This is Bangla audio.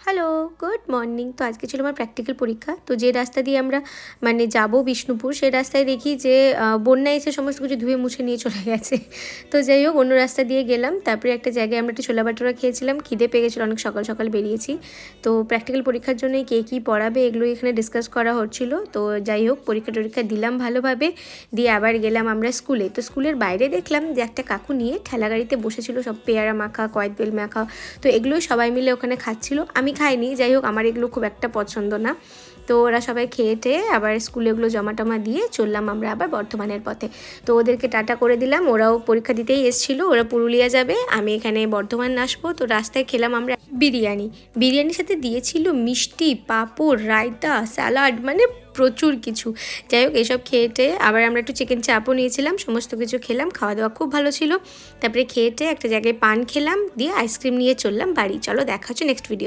Hello, good morning. তো আজকে ছিল আমার প্র্যাকটিক্যাল পরীক্ষা। তো যে রাস্তা দিয়ে আমরা যাব বিষ্ণুপুর, সেই রাস্তায় দেখি যে বন্যা এসে সমস্ত কিছু ধুয়ে মুছে নিয়ে চলে গেছে। তো যাই হোক, অন্য রাস্তা দিয়ে গেলাম। তারপরে একটা জায়গায় আমরা একটু ছোলা ভাটোরা খেয়েছিলাম। খিদে পেয়ে গেছিলো, অনেক সকাল সকাল বেরিয়েছি। তো প্র্যাকটিক্যাল পরীক্ষার জন্য কে কী পড়াবে এগুলো এখানে ডিসকাস করা হচ্ছিলো। তো যাই হোক, পরীক্ষা দিলাম ভালোভাবে। দিয়ে আবার গেলাম আমরা স্কুলে। তো স্কুলের বাইরে দেখলাম যে একটা কাকু নিয়ে ঠেলা গাড়িতে বসেছিল, সব পেয়ারা মাখা, কয়েকবেল মাখা। তো এগুলোই সবাই মিলে ওখানে খাচ্ছিল। আমি খাইনি, যাই হোক আমার এগুলো খুব একটা পছন্দ না। তো ওরা সবাই খেয়ে টেয়ে আবার স্কুলে এগুলো জমা টমা দিয়ে চললাম আমরা আবার বর্ধমানের পথে। তো ওদেরকে টাটা করে দিলাম, ওরাও পরীক্ষা দিতেই এসেছিলো, ওরা পুরুলিয়া যাবে, আমি এখানে বর্ধমান আসবো। তো রাস্তায় খেলাম আমরা বিরিয়ানির সাথে দিয়েছিল মিষ্টি, পাঁপড়, রায়তা, স্যালাড, মানে প্রচুর কিছু। যাই হোক, এসব খেয়ে টেয়ে আবার আমরা একটু চিকেন চাপও নিয়েছিলাম, সমস্ত কিছু খেলাম, খাওয়া দাওয়া খুব ভালো ছিল। তারপরে খেয়ে টেয়ে একটা জায়গায় পান খেলাম, দিয়ে আইসক্রিম নিয়ে চললাম বাড়ি। চলো, দেখা হচ্ছে নেক্সট ভিডিও।